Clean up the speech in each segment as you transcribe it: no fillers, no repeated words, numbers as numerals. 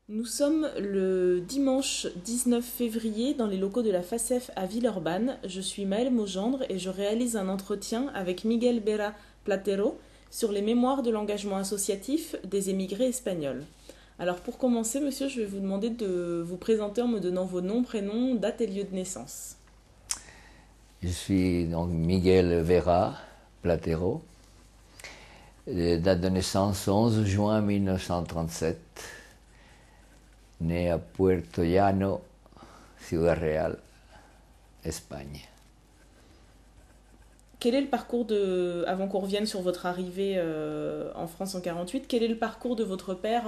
Nous sommes le dimanche 19 février dans les locaux de la FACEF à Villeurbanne. Je suis Maëlle Maugendre et je réalise un entretien avec Miguel Vera Platero sur les mémoires de l'engagement associatif des émigrés espagnols. Alors pour commencer, monsieur, je vais vous demander de vous présenter en me donnant vos noms, prénoms, date et lieu de naissance. Je suis donc Miguel Vera Platero, date de naissance 11 juin 1937, né à Puerto Llano, Ciudad Real, Espagne. Quel est le parcours de, avant qu'on revienne sur votre arrivée en France en 48, quel est le parcours de votre père,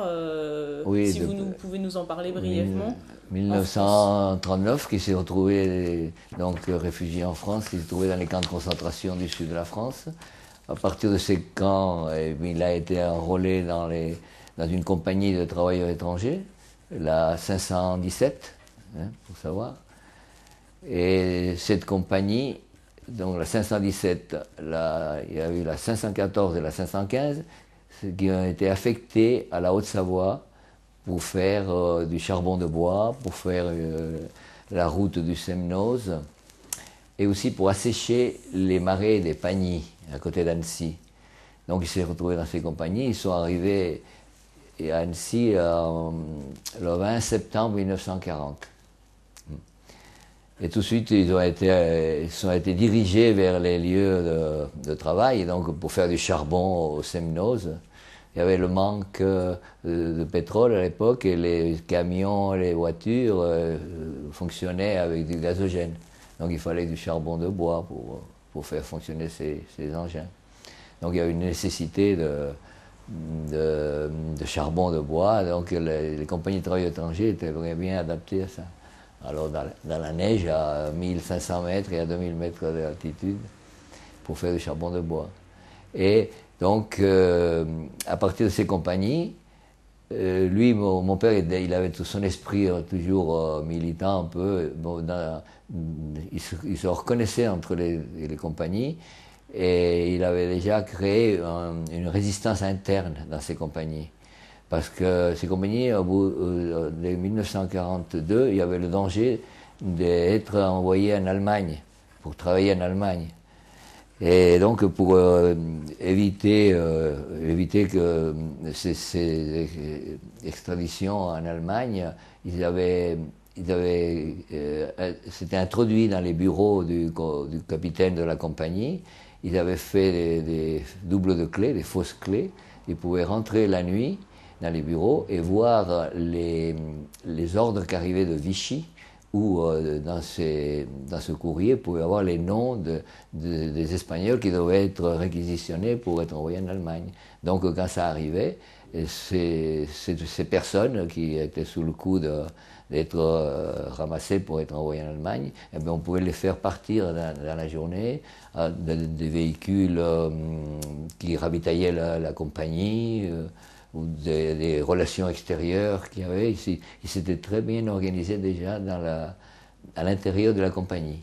Oui, si de vous pouvez nous en parler mille- brièvement, en France? 1939, qui s'est retrouvé donc réfugié en France, qui s'est trouvé dans les camps de concentration du sud de la France. À partir de ces camps, il a été enrôlé dans une compagnie de travailleurs étrangers, la 517, pour savoir. Et cette compagnie, donc la 517, il y a eu la 514 et la 515, qui ont été affectés à la Haute-Savoie pour faire du charbon de bois, pour faire la route du Semnoz, et aussi pour assécher les marais des Pagny, à côté d'Annecy. Donc ils s'est retrouvé dans ces compagnies, ils sont arrivés à Annecy le 20 septembre 1940. Et tout de suite, ils ont été dirigés vers les lieux de travail, et donc pour faire du charbon au Semnoz. Il y avait le manque de pétrole à l'époque et les camions, les voitures fonctionnaient avec du gazogène. Donc il fallait du charbon de bois pour faire fonctionner ces engins. Donc il y a une nécessité de charbon de bois, donc les compagnies de travail étrangers étaient vraiment bien adaptées à ça. Alors dans la neige à 1500 mètres et à 2000 mètres d'altitude pour faire du charbon de bois. Et donc à partir de ces compagnies, lui, mon père, il avait tout son esprit toujours militant un peu. Bon, il se reconnaissait entre les compagnies et il avait déjà créé une résistance interne dans ces compagnies. Parce que ces compagnies, au bout de 1942, il y avait le danger d'être envoyé en Allemagne, pour travailler en Allemagne. Et donc, pour éviter que ces extraditions en Allemagne, c'était introduit dans les bureaux du capitaine de la compagnie. Ils avaient fait des doubles de clés, des fausses clés. Ils pouvaient rentrer la nuit dans les bureaux et voir les ordres qui arrivaient de Vichy, où dans ce courrier, vous pouvez avoir les noms des Espagnols qui devaient être réquisitionnés pour être envoyés en Allemagne. Donc quand ça arrivait, ces personnes qui étaient sous le coup d'être ramassées pour être envoyées en Allemagne, eh bien, on pouvait les faire partir dans la journée, des véhicules qui ravitaillaient la compagnie, ou des relations extérieures qu'il y avait. Ils s'étaient très bien organisés déjà à l'intérieur de la compagnie.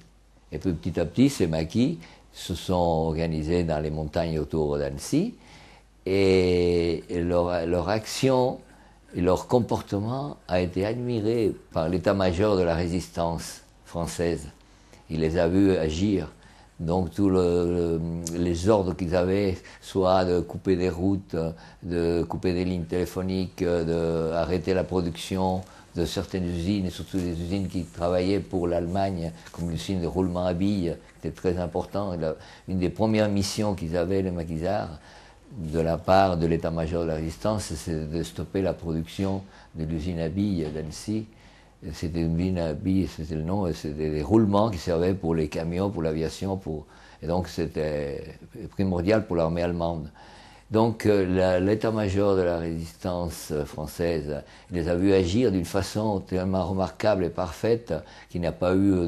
Et puis petit à petit, ces maquis se sont organisés dans les montagnes autour d'Annecy, et leur action et leur comportement a été admiré par l'état-major de la résistance française. Il les a vus agir. Donc tous les ordres qu'ils avaient, soit de couper des routes, de couper des lignes téléphoniques, d'arrêter la production de certaines usines, et surtout des usines qui travaillaient pour l'Allemagne, comme l'usine de roulement à billes, qui était très important. Une des premières missions qu'ils avaient, les maquisards, de la part de l'état-major de la résistance, c'est de stopper la production de l'usine à billes d'Annecy. C'était une usine à billes, c'était le nom, c'était des roulements qui servaient pour les camions, pour l'aviation, et donc c'était primordial pour l'armée allemande. Donc l'état-major de la résistance française les a vus agir d'une façon tellement remarquable et parfaite qu'il n'y a pas eu,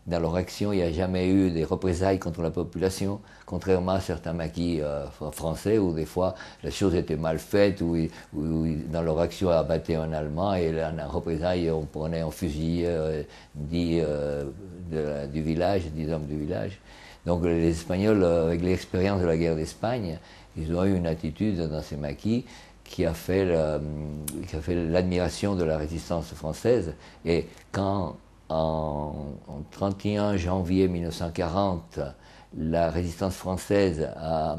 dans leur action, il n'y a jamais eu des représailles contre la population, contrairement à certains maquis français où des fois la chose était mal faite, où dans leur action ils abattaient un Allemand et en représailles on prenait un fusil du village, 10 hommes du village. Donc les Espagnols, avec l'expérience de la guerre d'Espagne, ils ont eu une attitude dans ces maquis qui a fait l'admiration de la résistance française. Et quand, en 31 janvier 1940, la résistance française a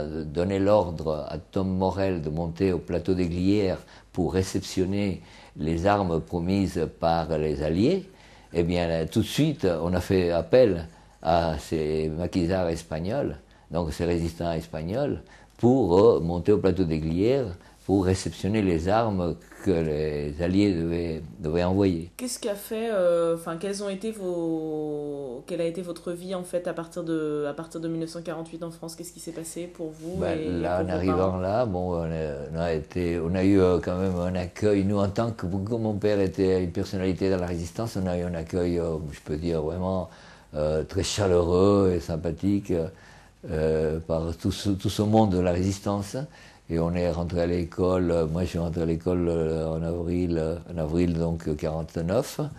donné l'ordre à Tom Morel de monter au plateau des Glières pour réceptionner les armes promises par les Alliés, eh bien, tout de suite, on a fait appel à ces maquisards espagnols, donc ces résistants espagnols, pour monter au plateau des Glières, pour réceptionner les armes que les Alliés devaient envoyer. Qu'est-ce qu'a fait, quelle a été votre vie en fait à partir de 1948 en France? Qu'est-ce qui s'est passé pour vous Là, pour en vos arrivant parents? là, bon, on a eu quand même un accueil. Nous, en tant que comme mon père était une personnalité dans la résistance, on a eu un accueil, je peux dire vraiment très chaleureux et sympathique par tout ce monde de la résistance. Et on est rentré à l'école, moi je suis rentré à l'école en avril donc 49, à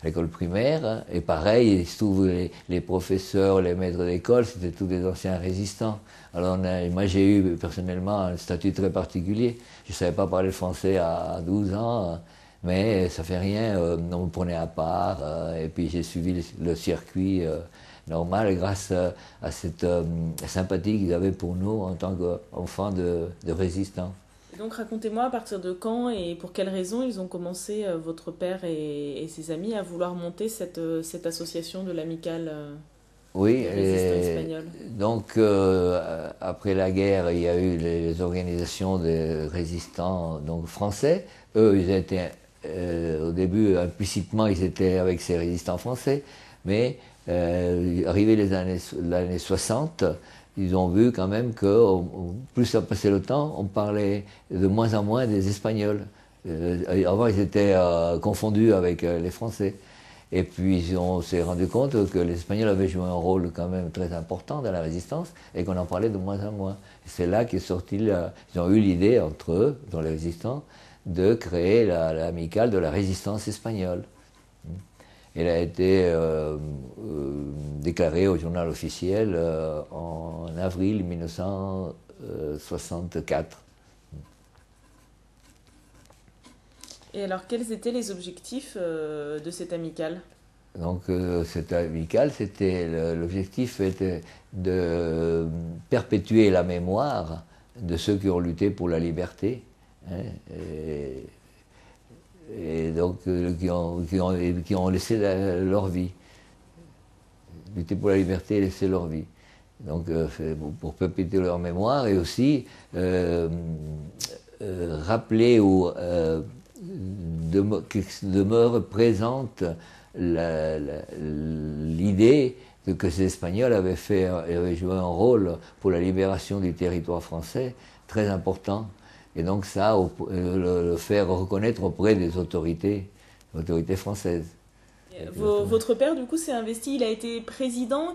l'école primaire, et pareil, il se trouve les professeurs, les maîtres d'école, c'était tous des anciens résistants. Alors moi j'ai eu personnellement un statut très particulier, je ne savais pas parler le français à 12 ans, mais ça fait rien, on me prenait à part, et puis j'ai suivi le circuit normal grâce à cette sympathie qu'ils avaient pour nous en tant qu'enfants de résistants. Et donc racontez-moi à partir de quand et pour quelles raisons ils ont commencé, votre père et ses amis, à vouloir monter cette association de l'amicale Oui, des résistants espagnols. donc après la guerre, il y a eu les organisations des résistants donc français. Eux, ils étaient au début implicitement, ils étaient avec ces résistants français, mais arrivé l'année 60, ils ont vu quand même que plus ça passait le temps, on parlait de moins en moins des Espagnols. Avant, ils étaient confondus avec les Français. Et puis, on s'est rendu compte que les Espagnols avaient joué un rôle quand même très important dans la résistance et qu'on en parlait de moins en moins. Et c'est là qu'est sorti, ils ont eu l'idée entre eux, dans les résistants, de créer l'amicale de la résistance espagnole. Elle a été déclarée au journal officiel en avril 1964. Et alors quels étaient les objectifs de cette amicale? Donc cette amicale, l'objectif était de perpétuer la mémoire de ceux qui ont lutté pour la liberté, hein, et donc qui ont laissé leur vie, lutter pour la liberté et laisser leur vie. Donc pour perpétuer leur mémoire et aussi rappeler ou demeure présente l'idée que ces Espagnols avaient joué un rôle pour la libération du territoire français très important. Et donc ça, le faire reconnaître auprès des autorités françaises. Votre père, du coup, s'est investi, il a été président.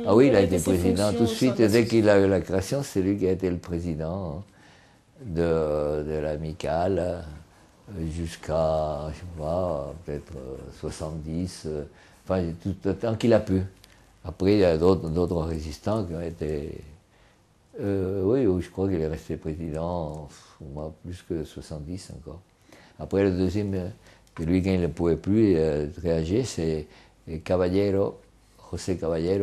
Ah oui, il quelles a étaient été ses président fonctions tout de au sein suite. de Dès qu'il l'association? a eu la création, c'est lui qui a été le président de l'amicale jusqu'à, je sais pas, peut-être 70, enfin tout le temps qu'il a pu. Après, il y a d'autres résistants qui ont été... oui, je crois qu'il est resté président, moi, plus que 70 encore. Après, le deuxième, lui, quand il ne pouvait plus, très âgé, c'est José Caballero,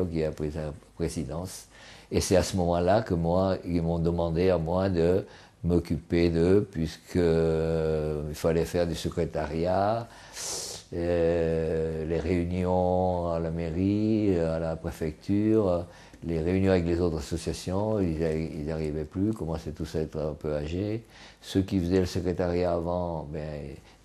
qui a pris sa présidence. Et c'est à ce moment-là que ils m'ont demandé à moi de m'occuper d'eux, puisqu'il fallait faire du secrétariat, les réunions à la mairie, à la préfecture, les réunions avec les autres associations, ils n'arrivaient plus, commençaient tous à être un peu âgés. Ceux qui faisaient le secrétariat avant,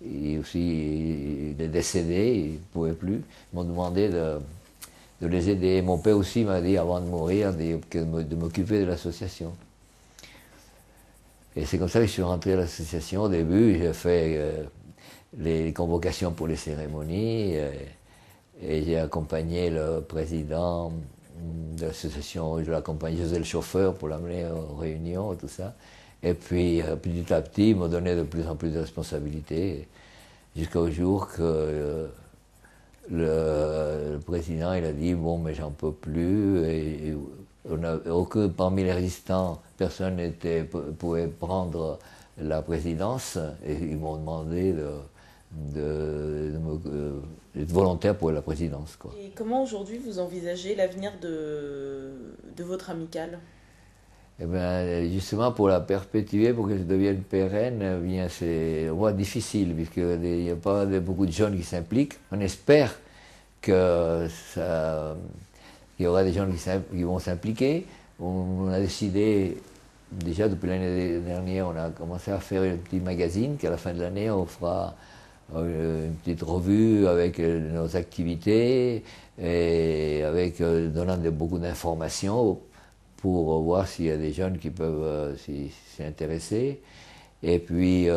ils étaient décédés, ils ne pouvaient plus. Ils m'ont demandé de les aider. Mon père aussi m'a dit, avant de mourir, de m'occuper de l'association. Et c'est comme ça que je suis rentré à l'association. Au début, j'ai fait les convocations pour les cérémonies et j'ai accompagné le président de l'association, je l'accompagnais, je faisais le chauffeur pour l'amener aux réunions, tout ça. Et puis, petit à petit, il m'a donné de plus en plus de responsabilités, jusqu'au jour que le président, il a dit, bon, mais j'en peux plus, et parmi les résistants, personne pouvait prendre la présidence et ils m'ont demandé d'être volontaire pour la présidence, quoi. Et comment aujourd'hui vous envisagez l'avenir de votre amicale? Eh bien, justement, pour la perpétuer, pour qu'elle devienne pérenne, eh bien, c'est au moins difficile, puisqu'il n'y a pas beaucoup de jeunes qui s'impliquent. On espère que qu'il y aura des gens qui vont s'impliquer. On a décidé, déjà depuis l'année dernière, on a commencé à faire un petit magazine, qu'à la fin de l'année, on fera une petite revue avec nos activités, et avec donnant beaucoup d'informations pour voir s'il y a des jeunes qui peuvent s'y intéresser. Et puis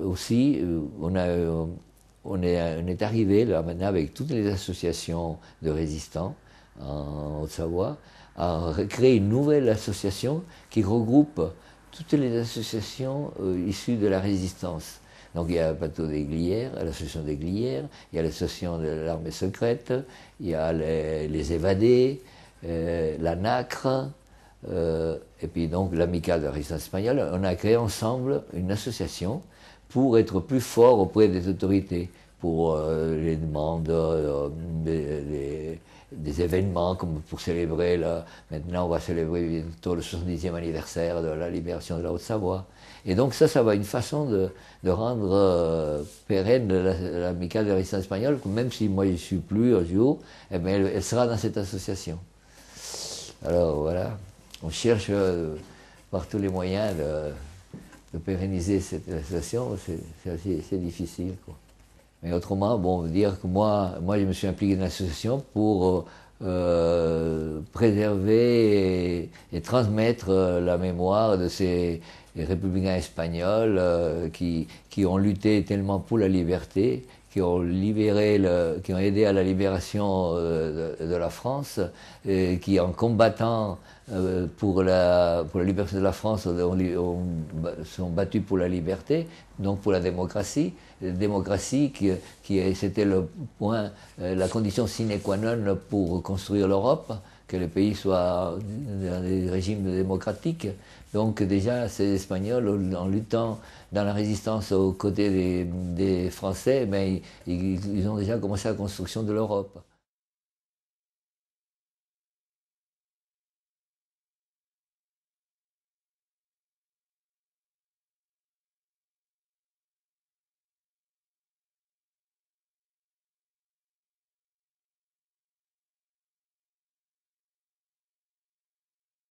aussi, on est arrivé là maintenant avec toutes les associations de résistants en Haute-Savoie à créer une nouvelle association qui regroupe toutes les associations issues de la résistance. Donc il y a le plateau des Glières, l'association des Glières, il y a l'association de l'armée secrète, il y a les évadés, la NACRE, et puis donc l'Amicale de la résistance espagnole. On a créé ensemble une association pour être plus fort auprès des autorités, pour les demandes des événements, comme pour célébrer, maintenant on va célébrer bientôt le 70e anniversaire de la libération de la Haute-Savoie. Et donc ça va être une façon de rendre pérenne l'Amicale de la résistance espagnole, même si moi je ne suis plus un jour, eh bien, elle sera dans cette association. Alors voilà, on cherche par tous les moyens de pérenniser cette association, c'est difficile, quoi. Mais autrement, bon, dire que moi je me suis impliqué dans l'association pour préserver et transmettre la mémoire de ces républicains espagnols qui ont lutté tellement pour la liberté, qui ont aidé à la libération de la France, et qui en combattant pour la liberté de la France sont battus pour la liberté, donc pour la démocratie qui c'était le point, la condition sine qua non pour construire l'Europe, que les pays soient dans des régimes démocratiques. Donc déjà, ces Espagnols, en luttant dans la résistance aux côtés des Français, ben, ils ont déjà commencé la construction de l'Europe.